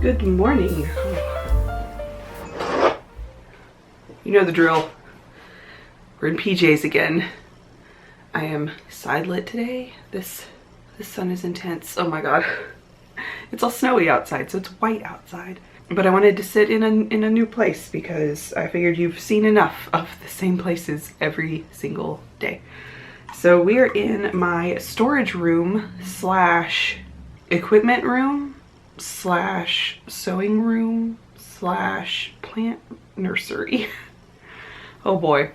Good morning. You know the drill. We're in PJs again. I am side lit today. This sun is intense. Oh my god. It's all snowy outside, so it's white outside. But I wanted to sit in a new place because I figured you've seen enough of the same places every single day. So we are in my storage room slash equipment room slash sewing room slash plant nursery. Oh boy.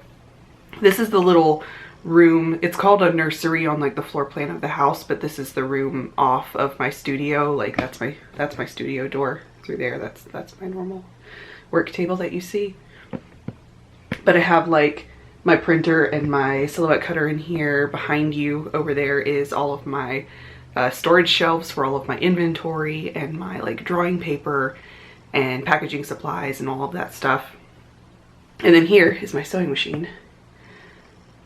This is the little room. It's called a nursery on like the floor plan of the house, but this is the room off of my studio. Like that's my studio door through there. That's my normal work table that you see. But I have like my printer and my silhouette cutter in here. Behind you over there is all of my storage shelves for all of my inventory and my like drawing paper and packaging supplies and all of that stuff. And then here is my sewing machine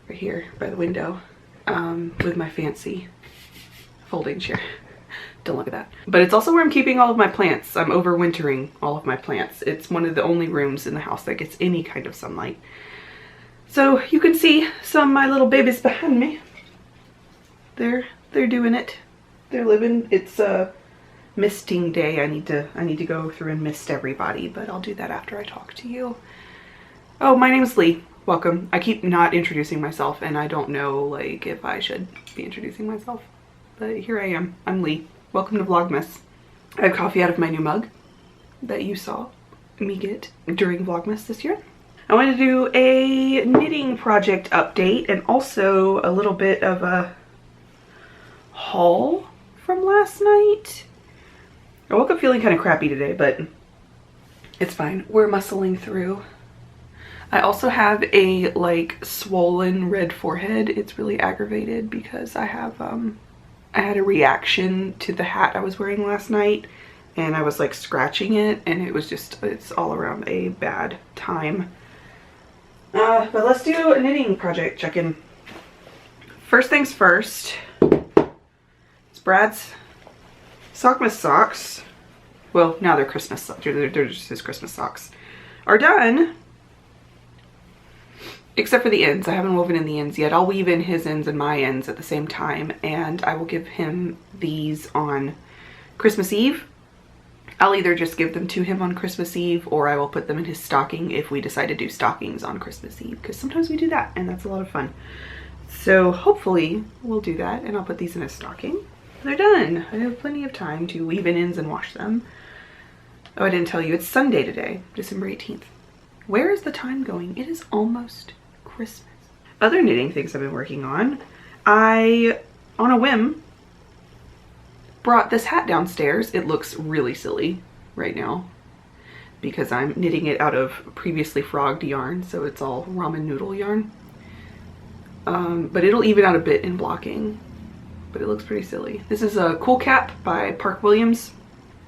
right here by the window with my fancy folding chair. Don't look at that. But it's also where I'm keeping all of my plants. I'm overwintering all of my plants. It's one of the only rooms in the house that gets any kind of sunlight. So you can see some of my little babies behind me. They're doing it. They're living. It's a misting day. I need to go through and mist everybody, but I'll do that after I talk to you. Oh, my name's Leigh. Welcome. I keep not introducing myself and I don't know like if I should be introducing myself, but here I am. I'm Leigh. Welcome to Vlogmas. I have coffee out of my new mug that you saw me get during Vlogmas this year. I want to do a knitting project update and also a little bit of a haul from last night. I woke up feeling kind of crappy today, but it's fine. We're muscling through. I also have a like swollen red forehead. It's really aggravated because I have I had a reaction to the hat I was wearing last night and I was like scratching it and it was just, it's all around a bad time. But let's do a knitting project check-in. First things first, it's Brad's Sockmas socks. Well, now they're Christmas socks. They're just his Christmas socks. Are done. Except for the ends. I haven't woven in the ends yet. I'll weave in his ends and my ends at the same time, and I will give him these on Christmas Eve. I'll either just give them to him on Christmas Eve or I will put them in his stocking if we decide to do stockings on Christmas Eve, because sometimes we do that and that's a lot of fun. So hopefully we'll do that and I'll put these in his stocking. They're done. I have plenty of time to weave in ends and wash them. Oh, I didn't tell you, it's Sunday today, December 18th. Where is the time going? It is almost Christmas. Other knitting things I've been working on. I, on a whim, brought this hat downstairs. It looks really silly right now because I'm knitting it out of previously frogged yarn, so it's all ramen noodle yarn. But it'll even out a bit in blocking, but it looks pretty silly. This is a Cool Cap by Park Williams,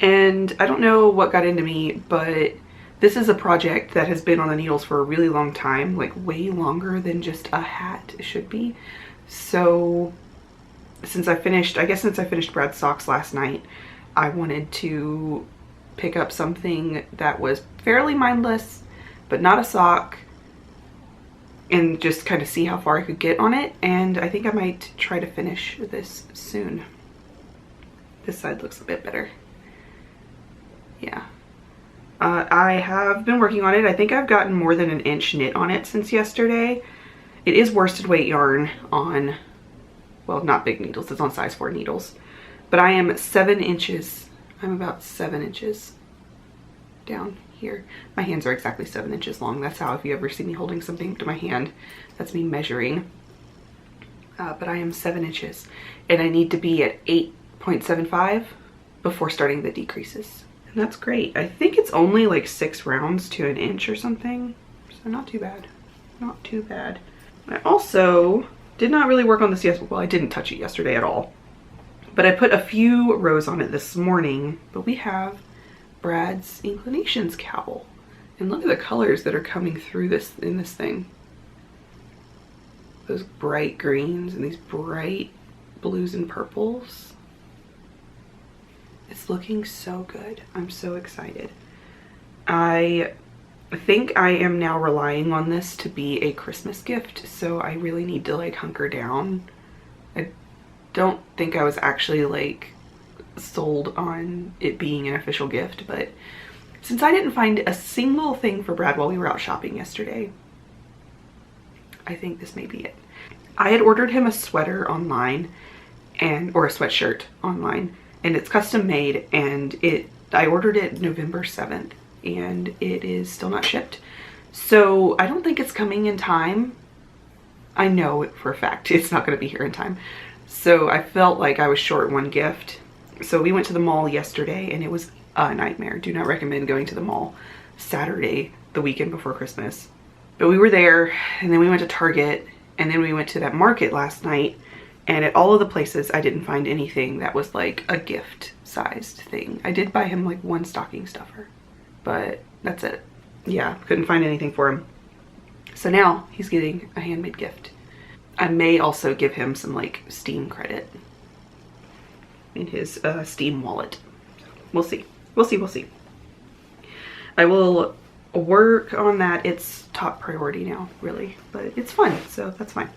and I don't know what got into me, but this is a project that has been on the needles for a really long time, like way longer than just a hat should be. So since I finished Brad's socks last night, I wanted to pick up something that was fairly mindless, but not a sock, and just kind of see how far I could get on it. And I think I might try to finish this soon. This side looks a bit better. Yeah. I have been working on it. I think I've gotten more than an inch knit on it since yesterday. It is worsted weight yarn on, well, not big needles, it's on size 4 needles. But I am 7 inches, I'm about 7 inches down here. My hands are exactly 7 inches long. That's how, if you ever see me holding something to my hand, that's me measuring. But I am 7 inches and I need to be at 8.75 before starting the decreases. And that's great. I think it's only like 6 rounds to an inch or something. So not too bad. Not too bad. I also did not really work on this yesterday. Well, I didn't touch it yesterday at all. But I put a few rows on it this morning. But we have Brad's Inclinations cowl. And look at the colors that are coming through this in this thing. Those bright greens and these bright blues and purples. It's looking so good. I'm so excited. I think I am now relying on this to be a Christmas gift, so I really need to like hunker down. I don't think I was actually like sold on it being an official gift, but since I didn't find a single thing for Brad while we were out shopping yesterday, I think this may be it. I had ordered him a sweater online or a sweatshirt online, and it's custom made, and I ordered it November 7th and it is still not shipped. So I don't think it's coming in time. I know it for a fact it's not going to be here in time. So I felt like I was short one gift. So we went to the mall yesterday and it was a nightmare. Do not recommend going to the mall Saturday, the weekend before Christmas. But we were there, and then we went to Target, and then we went to that market last night, and at all of the places I didn't find anything that was like a gift sized thing. I did buy him like one stocking stuffer, but that's it. Yeah, couldn't find anything for him. So now he's getting a handmade gift. I may also give him some like Steam credit in his Steam wallet. We'll see. We'll see. We'll see. I will work on that. It's top priority now, really, but it's fun, so that's fine.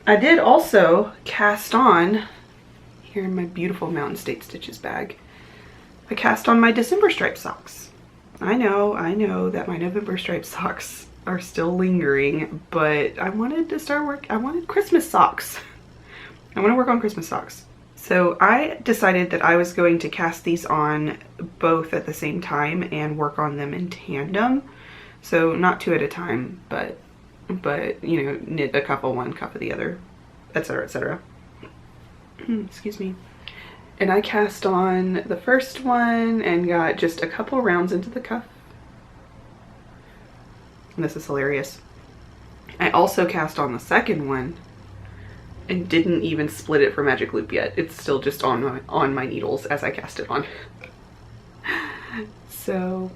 I did also cast on, here in my beautiful Mountain State Stitches bag, I cast on my December striped socks. I know that my November striped socks are still lingering, but I wanted to start I wanted Christmas socks. I want to work on Christmas socks. So I decided that I was going to cast these on both at the same time and work on them in tandem. So not two at a time, but you know, knit a cuff of one, cuff of the other, etc., etc. Excuse me. And I cast on the first one and got just a couple rounds into the cuff. And this is hilarious. I also cast on the second one and didn't even split it for magic loop yet. It's still just on my needles as I cast it on. So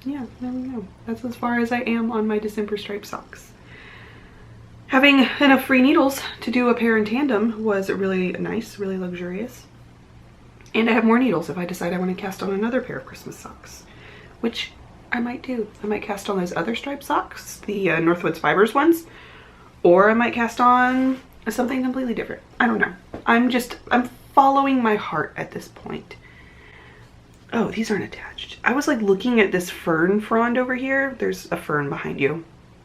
yeah, there we go. That's as far as I am on my December striped socks. Having enough free needles to do a pair in tandem was really nice, really luxurious. And I have more needles if I decide I want to cast on another pair of Christmas socks, which I might do. I might cast on those other striped socks, the Northwoods Fibers ones, or I might cast on something completely different. I don't know. I'm following my heart at this point. Oh, these aren't attached. I was like looking at this fern frond over here. There's a fern behind you.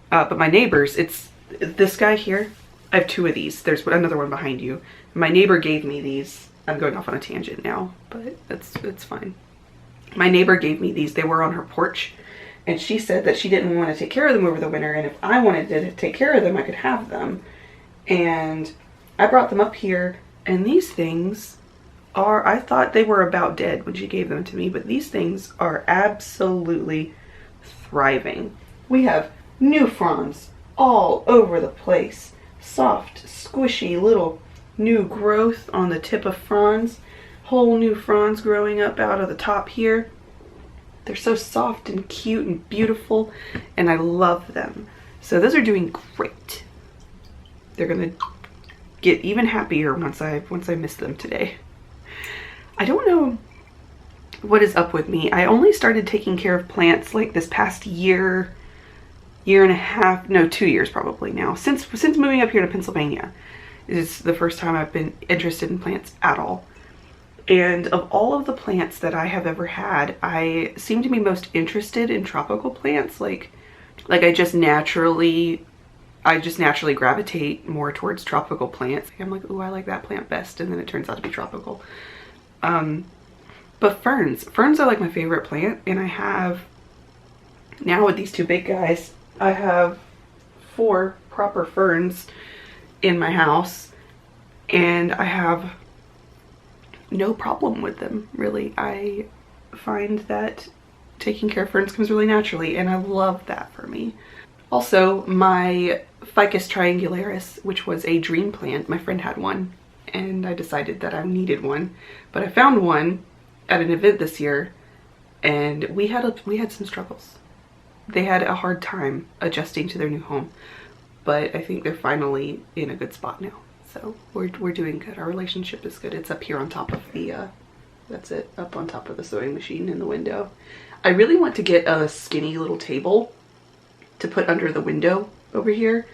But my neighbor's, it's this guy here. I have two of these. There's another one behind you. My neighbor gave me these. I'm going off on a tangent now, but it's fine. My neighbor gave me these. They were on her porch, and she said that she didn't want to take care of them over the winter, and if I wanted to take care of them, I could have them. And I brought them up here, and these things are, I thought they were about dead when she gave them to me, but these things are absolutely thriving. We have new fronds all over the place. Soft, squishy little new growth on the tip of fronds. Whole new fronds growing up out of the top here. They're so soft and cute and beautiful, and I love them. So those are doing great. They're gonna get even happier once I miss them today. I don't know what is up with me. I only started taking care of plants like this past year and a half, no, 2 years probably now. Since moving up here to Pennsylvania is the first time I've been interested in plants at all. And of all of the plants that I have ever had, I seem to be most interested in tropical plants. Like I just naturally gravitate more towards tropical plants. I'm like, ooh, I like that plant best, and then it turns out to be tropical. But ferns are like my favorite plant, and I have, now with these two big guys, I have 4 proper ferns in my house, and I have no problem with them, really. I find that taking care of ferns comes really naturally, and I love that for me. Also, my Ficus triangularis, which was a dream plant, my friend had one, and I decided that I needed one, but I found one at an event this year, and we had some struggles. They had a hard time adjusting to their new home, but I think they're finally in a good spot now. So we're doing good. Our relationship is good. It's up here on top of the That's it, up on top of the sewing machine in the window. I really want to get a skinny little table to put under the window over here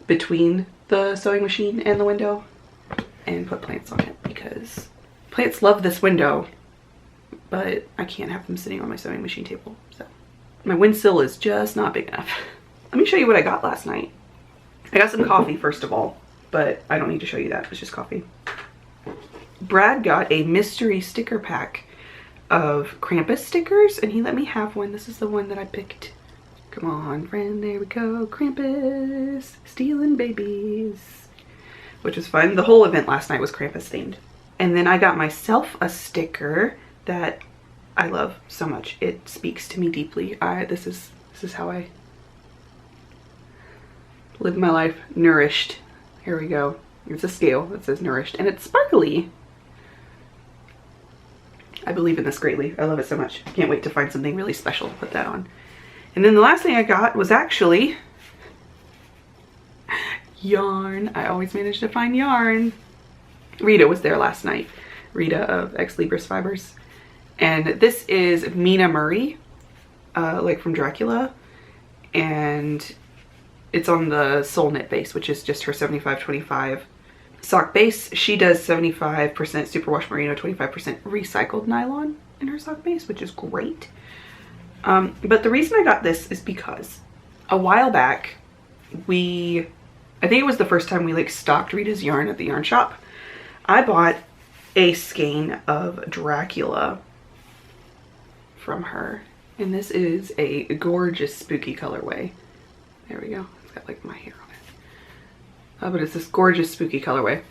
between the sewing machine and the window and put plants on it, because plants love this window, but I can't have them sitting on my sewing machine table. So my windsill is just not big enough. Let me show you what I got last night. I got some coffee first of all, but I don't need to show you that, it's just coffee. Brad got a mystery sticker pack of Krampus stickers and he let me have one. This is the one that I picked. Come on, friend, there we go. Krampus, stealing babies. Which was fun. The whole event last night was Krampus themed. And then I got myself a sticker that I love so much. It speaks to me deeply. This is how I live my life. Nourished. Here we go. It's a scale that says nourished and it's sparkly. I believe in this greatly. I love it so much. Can't wait to find something really special to put that on. And then the last thing I got was actually yarn. I always manage to find yarn. Rita was there last night. Rita of Ex Libris Fibers. And this is Mina Murray, like from Dracula. And it's on the Soul Knit base, which is just her 75-25 sock base. She does 75% superwash merino, 25% recycled nylon in her sock base, which is great. But the reason I got this is because a while back, I think it was the first time we like stocked Rita's yarn at the yarn shop. I bought a skein of Dracula from her. And this is a gorgeous spooky colorway. There we go. It's got like my hair on it. But it's this gorgeous spooky colorway.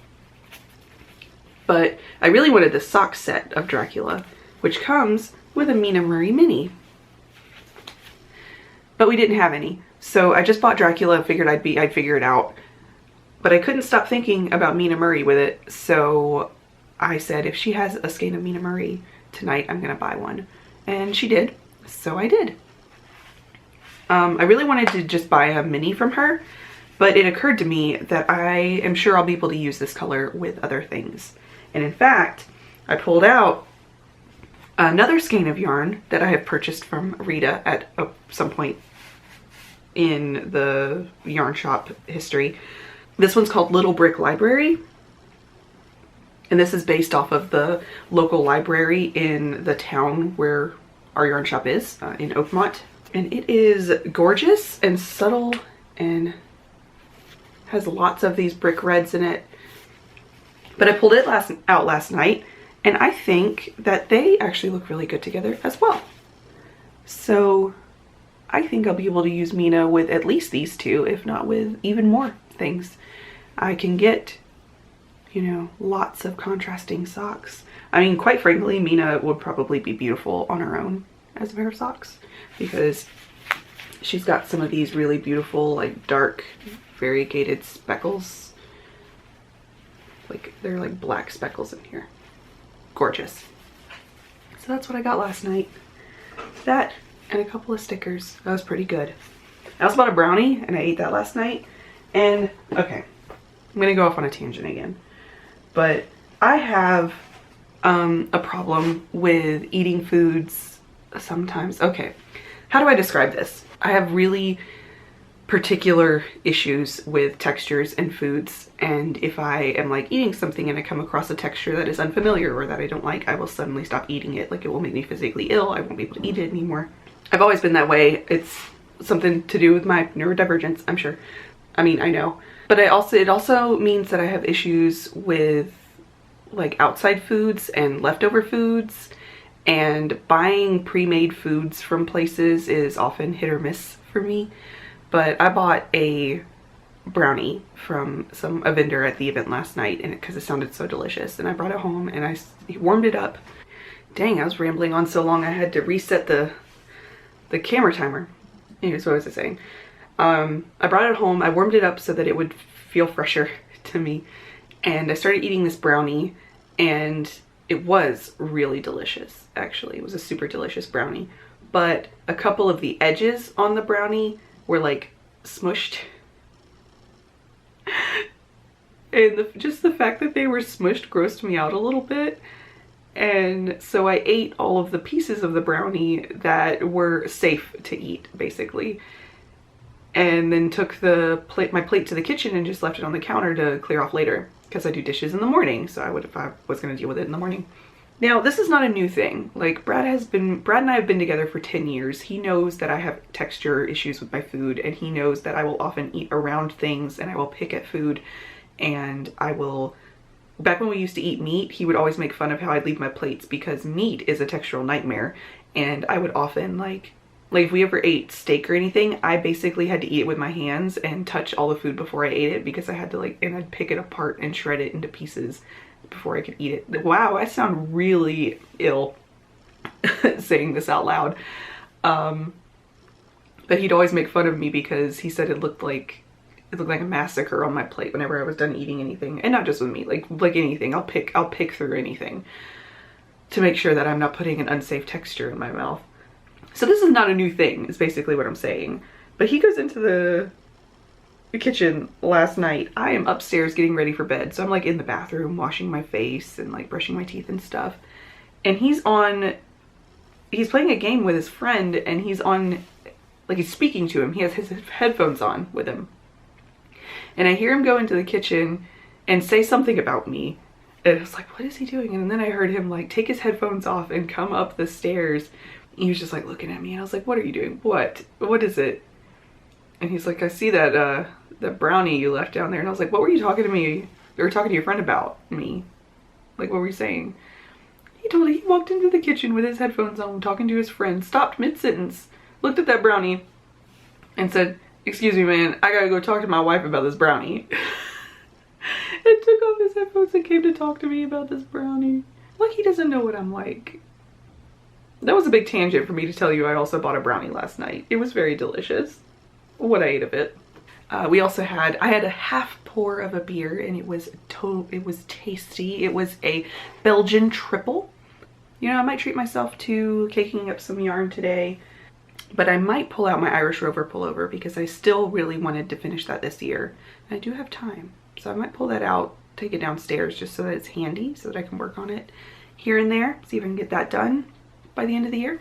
But I really wanted the sock set of Dracula, which comes with a Mina Murray mini. But we didn't have any. So I just bought Dracula and figured I'd figure it out. But I couldn't stop thinking about Mina Murray with it. So I said, if she has a skein of Mina Murray tonight, I'm gonna buy one. And she did. So I did. I really wanted to just buy a mini from her, but it occurred to me that I am sure I'll be able to use this color with other things. And in fact, I pulled out another skein of yarn that I have purchased from Rita at some point in the yarn shop history. This one's called Little Brick Library. And this is based off of the local library in the town where our yarn shop is, in Oakmont. And it is gorgeous and subtle and has lots of these brick reds in it. But I pulled it out last night and I think that they actually look really good together as well. So I think I'll be able to use Mina with at least these two, if not with even more things. I can get, you know, lots of contrasting socks. I mean, quite frankly, Mina would probably be beautiful on her own as a pair of socks because she's got some of these really beautiful, like dark, variegated speckles. Like, they're like black speckles in here. Gorgeous. So that's what I got last night. That and a couple of stickers. That was pretty good. I also bought a brownie and I ate that last night. And, okay, I'm gonna go off on a tangent again. But I have a problem with eating foods sometimes. Okay, how do I describe this? I have really particular issues with textures and foods, and if I am like eating something and I come across a texture that is unfamiliar or that I don't like, I will suddenly stop eating it. Like, it will make me physically ill. I won't be able to eat it anymore. I've always been that way. It's something to do with my neurodivergence, I'm sure. I mean, I know. But it also means that I have issues with like outside foods and leftover foods, and buying pre-made foods from places is often hit or miss for me. But I bought a brownie from a vendor at the event last night, and because it sounded so delicious, and I brought it home and I warmed it up. Dang, I was rambling on so long I had to reset the camera timer. Anyways, what was I saying? I brought it home, I warmed it up so that it would feel fresher to me, and I started eating this brownie, and it was really delicious, actually. It was a super delicious brownie, but a couple of the edges on the brownie were like smushed. And just the fact that they were smushed grossed me out a little bit. And so I ate all of the pieces of the brownie that were safe to eat, basically. And then took my plate to the kitchen and just left it on the counter to clear off later, because I do dishes in the morning, so I was gonna deal with it in the morning. Now, this is not a new thing. Like, Brad and I have been together for 10 years. He knows that I have texture issues with my food, and he knows that I will often eat around things and I will pick at food, and I will, back when we used to eat meat, he would always make fun of how I'd leave my plates because meat is a textural nightmare. And I would often like if we ever ate steak or anything, I basically had to eat it with my hands and touch all the food before I ate it, because I had to and I'd pick it apart and shred it into pieces before I could eat it. Wow, I sound really ill saying this out loud. But he'd always make fun of me because he said it looked like a massacre on my plate whenever I was done eating anything. And not just with meat, like anything. I'll pick through anything to make sure that I'm not putting an unsafe texture in my mouth. So this is not a new thing, is basically what I'm saying. But he goes into the kitchen last night. I am upstairs getting ready for bed. So I'm like in the bathroom washing my face and like brushing my teeth and stuff. And he's playing a game with his friend, and he's speaking to him. He has his headphones on with him. And I hear him go into the kitchen and say something about me. And I was like, what is he doing? And then I heard him like take his headphones off and come up the stairs. He was just like looking at me, and I was like, what are you doing? What is it? And he's like, I see that brownie you left down there. And I was like, what were you talking to me or talking to your friend about me? Like, what were you saying? He walked into the kitchen with his headphones on, talking to his friend, stopped mid-sentence, looked at that brownie and said, excuse me, man, I gotta go talk to my wife about this brownie. And took off his headphones and came to talk to me about this brownie. Like, he doesn't know what I'm like. That was a big tangent for me to tell you I also bought a brownie last night. It was very delicious, what I ate of it. I had a half pour of a beer, and it was tasty. It was a Belgian triple. You know, I might treat myself to caking up some yarn today, but I might pull out my Irish Rover pullover because I still really wanted to finish that this year. And I do have time, so I might pull that out, take it downstairs just so that it's handy, so that I can work on it here and there, see if I can get that done by the end of the year.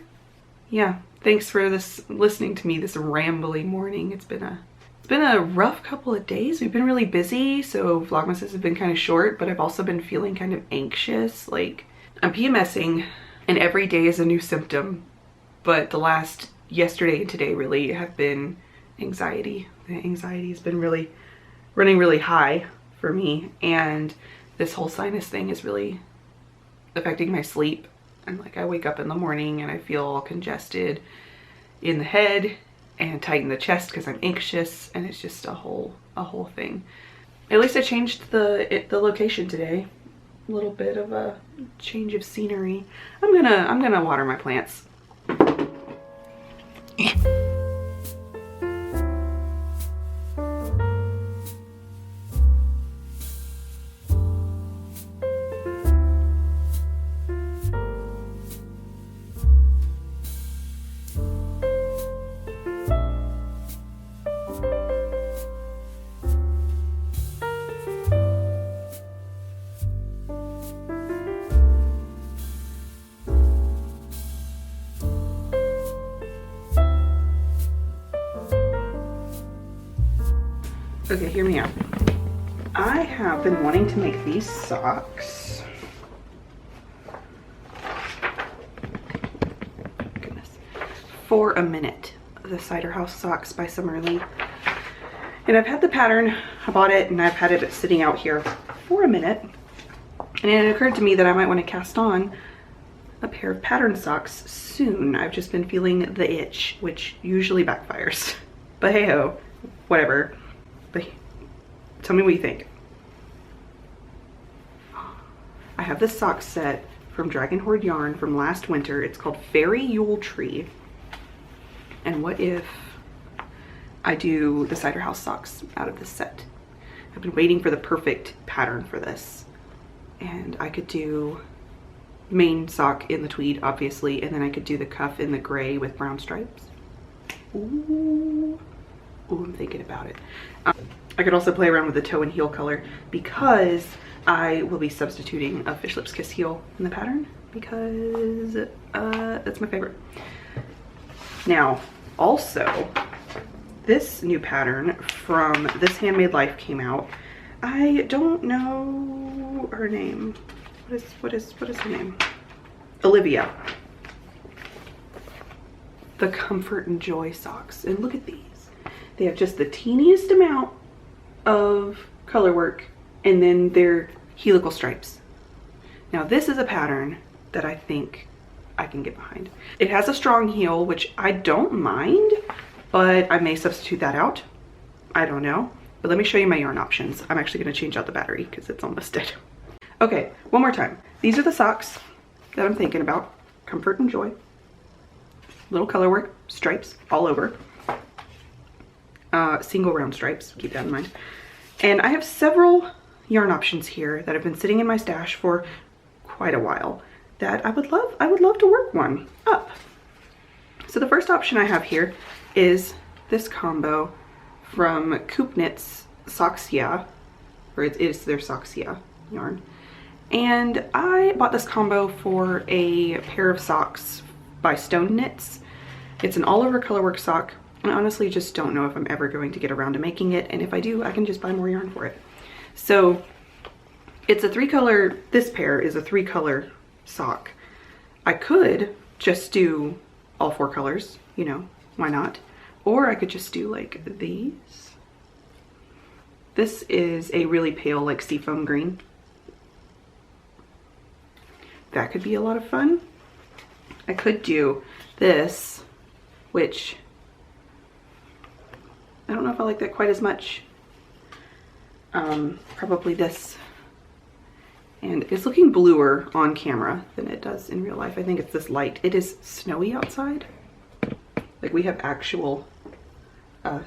Yeah, thanks for listening to me this rambly morning. It's been a rough couple of days. We've been really busy, so Vlogmases have been kind of short, but I've also been feeling kind of anxious. Like, I'm PMSing, and every day is a new symptom, but yesterday and today really have been anxiety. The anxiety has been really running really high for me, and this whole sinus thing is really affecting my sleep. And like, I wake up in the morning and I feel all congested in the head and tight in the chest because I'm anxious, and it's just a whole thing. At least I changed the location today. A little bit of a change of scenery. I'm gonna water my plants. Okay, hear me out. I have been wanting to make these socks. Goodness. For a minute. The Cider House socks by Summerly. And I've had the pattern, I bought it, and I've had it sitting out here for a minute. And it occurred to me that I might want to cast on a pair of pattern socks soon. I've just been feeling the itch, which usually backfires. But hey ho, whatever. But tell me what you think. I have this sock set from Dragon Horde Yarn from last winter. It's called Fairy Yule Tree. And what if I do the Cider House socks out of this set? I've been waiting for the perfect pattern for this. And I could do main sock in the tweed, obviously, and then I could do the cuff in the gray with brown stripes. Ooh. Ooh, I'm thinking about it. I could also play around with the toe and heel color because I will be substituting a Fish Lips Kiss heel in the pattern because that's my favorite. Now, also, this new pattern from This Handmade Life came out. I don't know her name. What is her name? Olivia. The Comfort and Joy socks. And look at these. They have just the teeniest amount of color work and then they're helical stripes. Now this is a pattern that I think I can get behind. It has a strong heel, which I don't mind, but I may substitute that out. I don't know. But let me show you my yarn options. I'm actually going to change out the battery because it's almost dead. Okay, one more time. These are the socks that I'm thinking about. Comfort and Joy. Little color work, stripes all over. Single round stripes, keep that in mind. And I have several yarn options here that have been sitting in my stash for quite a while that I would love to work one up. So the first option I have here is this combo from LeighKnits Vlogmas, or it is their Vlogmas yarn. And I bought this combo for a pair of socks by Stone Knits. It's an all over colorwork sock. I honestly just don't know if I'm ever going to get around to making it, and if I do, I can just buy more yarn for it. So it's a 3-color, this pair is a 3-color sock. I could just do all 4 colors, you know, why not? Or I could just do like these. This is a really pale, like seafoam green. That could be a lot of fun. I could do this, which I don't know if I like that quite as much. Probably this. And it's looking bluer on camera than it does in real life. I think it's this light. It is snowy outside. Like we have actual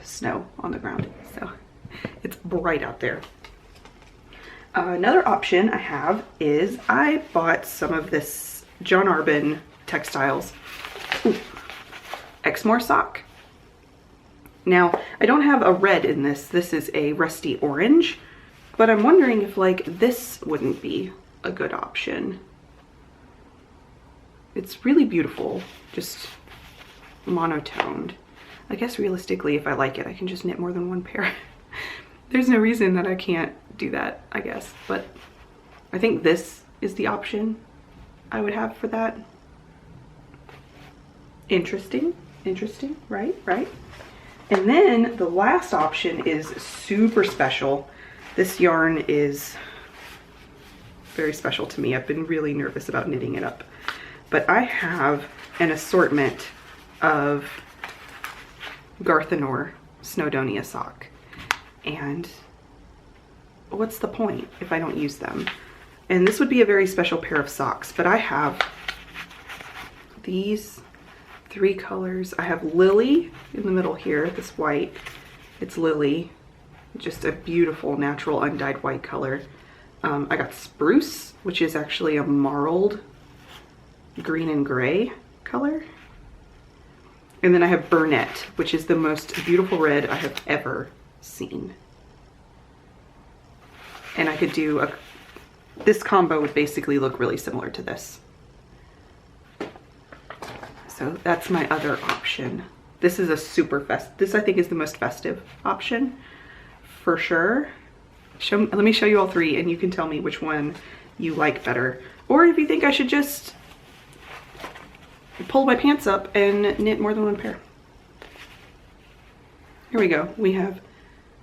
snow on the ground. So it's bright out there. Another option I have is I bought some of this John Arbin Textiles Exmoor sock. Now, I don't have a red in this. This is a rusty orange, but I'm wondering if like this wouldn't be a good option. It's really beautiful, just monotoned. I guess realistically, if I like it, I can just knit more than one pair. There's no reason that I can't do that, I guess, but I think this is the option I would have for that. Interesting, right? And then the last option is super special. This yarn is very special to me. I've been really nervous about knitting it up. But I have an assortment of Garthenor Snowdonia sock. And what's the point if I don't use them? And this would be a very special pair of socks, but I have these 3 colors. I have Lily in the middle here, this white. It's Lily, just a beautiful natural undyed white color. I got Spruce, which is actually a marled green and gray color. And then I have Burnett, which is the most beautiful red I have ever seen. And I could do this combo would basically look really similar to this. So that's my other option. This is a super this I think is the most festive option for sure. Let me show you all 3 and you can tell me which one you like better. Or if you think I should just pull my pants up and knit more than one pair. Here we go. We have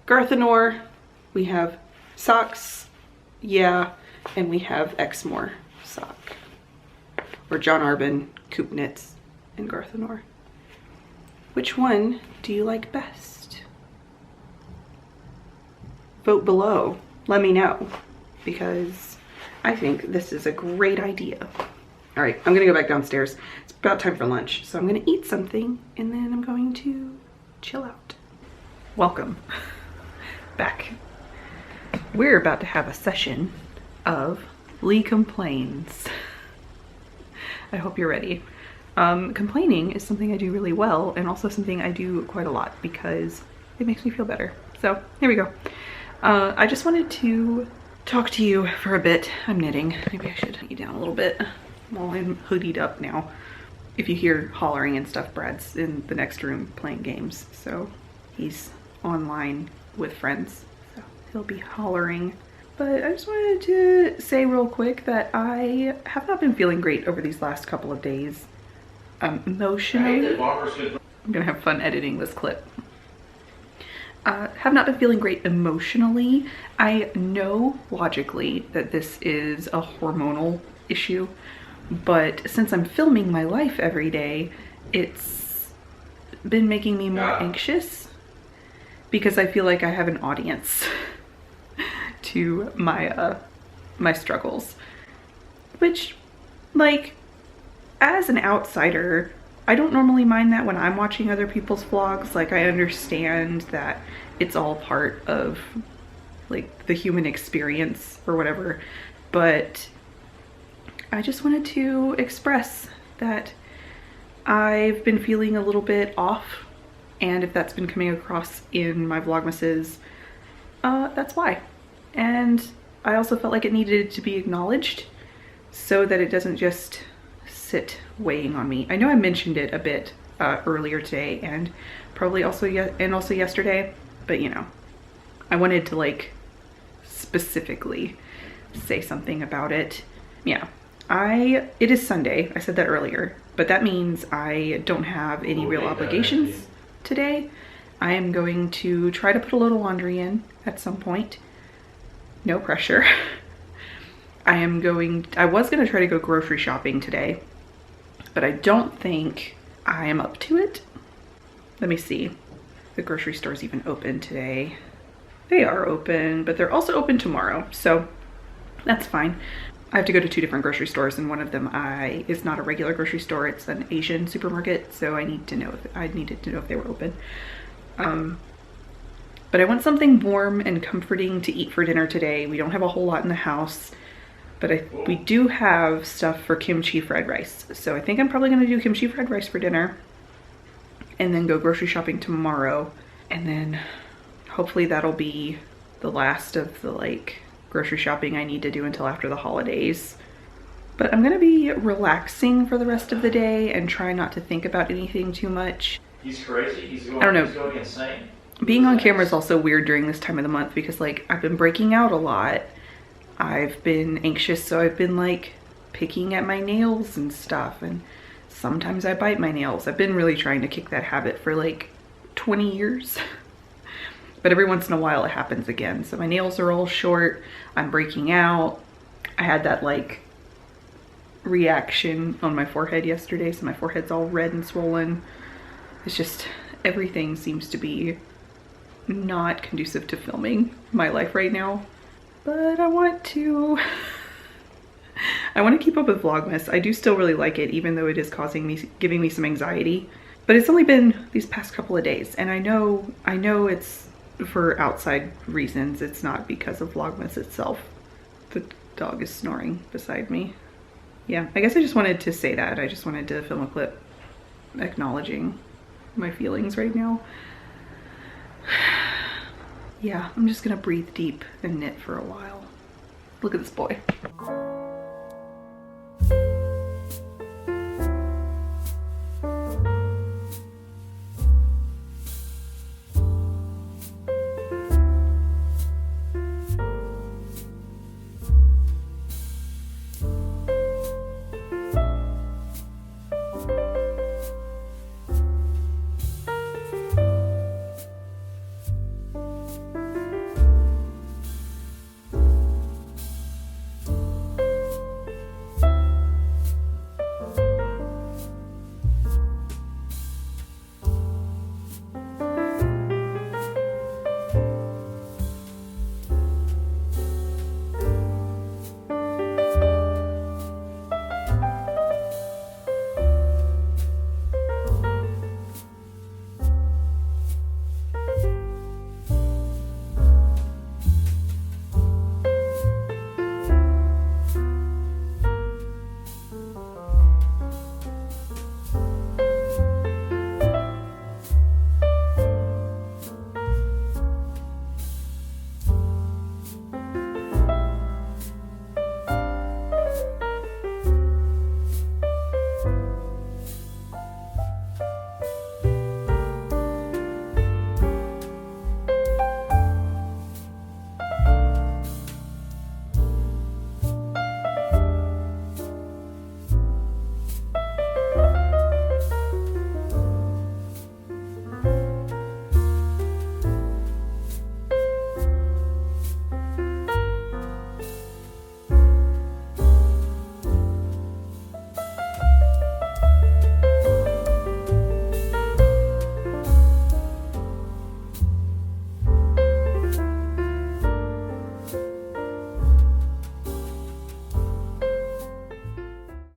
Garthenor, we have socks, yeah, and we have Exmoor sock. Or John Arbin, LeighKnits, and Garthenor. Which one do you like best? Vote below. Let me know, because I think this is a great idea. All right, I'm gonna go back downstairs. It's about time for lunch, so I'm gonna eat something and then I'm going to chill out. Welcome back. We're about to have a session of Lee Complains. I hope you're ready. Complaining is something I do really well and also something I do quite a lot because it makes me feel better. So here we go. I just wanted to talk to you for a bit. I'm knitting. Maybe I should knit down a little bit while I'm hoodied up now. If you hear hollering and stuff, Brad's in the next room playing games. So he's online with friends, so he'll be hollering. But I just wanted to say real quick that I have not been feeling great over these last couple of days. Emotionally. I'm gonna have fun editing this clip. Have not been feeling great emotionally. I know logically that this is a hormonal issue, but since I'm filming my life every day, it's been making me more anxious because I feel like I have an audience to my my struggles, which, like, as an outsider, I don't normally mind that when I'm watching other people's vlogs. Like, I understand that it's all part of like the human experience or whatever, but I just wanted to express that I've been feeling a little bit off, and if that's been coming across in my vlogmases, that's why. And I also felt like it needed to be acknowledged so that it doesn't just sit weighing on me. I know I mentioned it a bit earlier today and probably also yesterday, but you know, I wanted to like specifically say something about it. Yeah, it is Sunday. I said that earlier, but that means I don't have any real obligations today. I am going to try to put a little laundry in at some point. No pressure. I was gonna try to go grocery shopping today, but I don't think I am up to it. Let me see. The grocery store's even open today. They are open, but they're also open tomorrow, so that's fine. I have to go to 2 different grocery stores, and one of them is not a regular grocery store, it's an Asian supermarket, so I needed to know if they were open. But I want something warm and comforting to eat for dinner today. We don't have a whole lot in the house, but we do have stuff for kimchi fried rice. So I think I'm probably gonna do kimchi fried rice for dinner and then go grocery shopping tomorrow. And then hopefully that'll be the last of the like grocery shopping I need to do until after the holidays. But I'm gonna be relaxing for the rest of the day and try not to think about anything too much. He's crazy, he's going insane. Being on camera is also weird during this time of the month because like I've been breaking out a lot. I've been anxious, so I've been like picking at my nails and stuff, and sometimes I bite my nails. I've been really trying to kick that habit for like 20 years. But every once in a while it happens again. So my nails are all short, I'm breaking out. I had that like reaction on my forehead yesterday, so my forehead's all red and swollen. It's just, everything seems to be not conducive to filming my life right now. But I want to keep up with Vlogmas. I do still really like it, even though it is giving me some anxiety. But it's only been these past couple of days, and I know it's for outside reasons. It's not because of Vlogmas itself. The dog is snoring beside me. Yeah, I guess I just wanted to say that. I just wanted to film a clip acknowledging my feelings right now. Yeah, I'm just gonna breathe deep and knit for a while. Look at this boy.